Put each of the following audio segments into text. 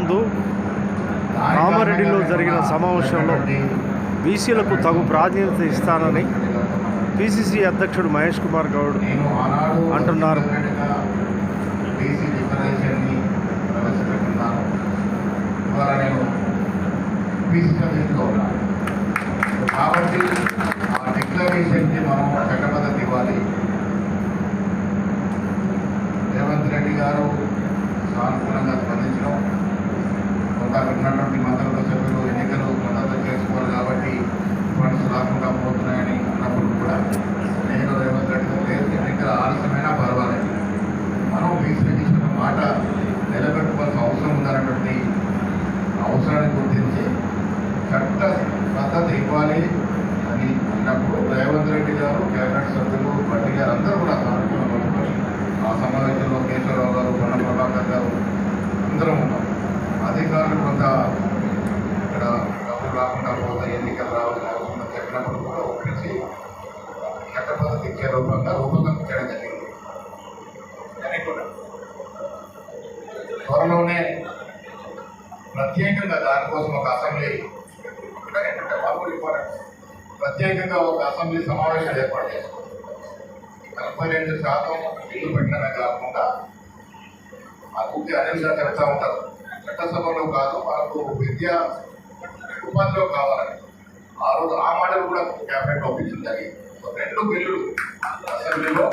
నందు కామారెడ్డిలో జరిగిన సమావేశంలో బీసీలకు తగు ప్రాధాన్యత ఇస్తానని పిసిసి అధ్యక్షుడు మహేష్ కుమార్ గౌడ్ అంటున్నారు. కాబట్టి ఆ డిక్లరేషన్కి మనం చట్టబద్ధత ఇవ్వాలి. రేవంత్ రెడ్డి గారు సానుకూలంగా స్పందించడం, కొంత ఉన్నటువంటి మంత్రుల సభ్యులు ఎన్నికలు మద్దతు చేసుకోవాలి కాబట్టి ఫండ్స్ రాకుండా పోతున్నాయని అన్నప్పుడు కూడా నేను రేవంత్ రెడ్డి గారు లేదు, ఎన్నికల ఆలస్యమైనా పర్వాలేదు, మనం బీసీకి ఇచ్చిన మాట నిలబెట్టుకోవాల్సిన అవసరం ఉందన్నటువంటి అవసరాన్ని గుర్తించి చట్ట పద్ధతి ఇవ్వాలి అని అన్నప్పుడు రేవంత్ రెడ్డి గారు, కేబినెట్ సభ్యులు, భట్టి గారు అందరూ కూడా సానుకూలంగా ఆ సమావేశంలో కేశవరావు గారు, పొన్న ప్రభాకర్ గారు అందరం ఉన్నాం. అధికారులు కొంత ఇక్కడ డబ్బులు రాకుండా పోతే ఎన్నికలు రావాల్సిన అవసరం చెప్పినప్పుడు కూడా ఒప్పించి చట్ట పద్ధతి ఇచ్చే రూపకల్పన చేయడం జరిగింది. త్వరలోనే ప్రత్యేకంగా దానికోసం ఒక అసెంబ్లీ ప్రత్యేకంగా ఒక అసెంబ్లీ సమావేశాలు ఏర్పాటు చేసుకోవాలి. 42% ఇల్లు పెట్టడమే కాకుండా అది అనిల్గా చెప్తా ఉంటారు, చట్టసభలో కాదు మనకు విద్యా ఉపాధిలో కావాలని ఆ రోజు ఆ మాటలు కూడా క్యాబినెట్ ఒప్పించడం జరిగింది. 2 బిల్లులు అసెంబ్లీలో,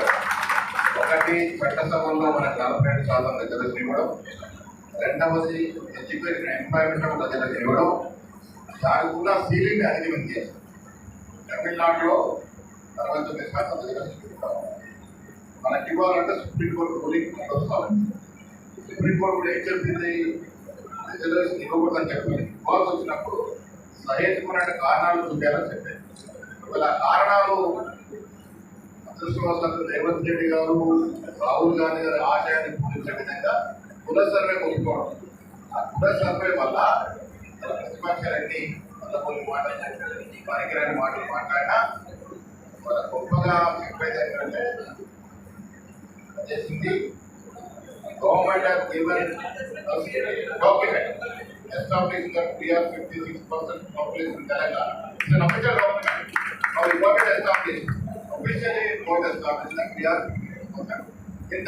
ఒకటి చట్టసభల్లో మనకు 42% రిజర్వేషన్ ఇవ్వడం, రెండవది ఎడ్యుకేషన్ ఎంప్లాయ్మెంట్ రిజర్వేషన్ ఇవ్వడం, దానికి కూడా సీలింగ్ అగ్రిమెంట్ చేస్తారు. తమిళనాడులో 69% రిజర్వేషన్ ఇవ్వడం, మనకి ఇవ్వాలంటే సుప్రీంకోర్టు రూలింగ్ వస్తాం. సుప్రీంకోర్టు కూడా ఏం చెప్పింది, రిజర్వేషన్ ఇవ్వకూడదని చెప్పింది. ఇవ్వాల్సి వచ్చినప్పుడు సహేతుకున్న కారణాలు చూపారని చెప్పింది. ఒకవేళ కారణాలు అదృష్టవశాత్తు రేవంత్ రెడ్డి గారు, రాహుల్ గాంధీ గారి ఆశయాన్ని పూరించే విధంగా కుల సర్వే కొనుక్కోవడం, ఆ కుల సర్వే వల్ల ప్రతిపక్షాలన్నీ కొన్ని మాటలు పనికిరాని మాటలు మాట్లాడినా వాళ్ళ గొప్పగా చెప్పేది ఏంటంటే చేసింది government has given document establishing that we are 56% population in Telangana. It's an official document. Now we got it established. Officially, it was established that we are 56%.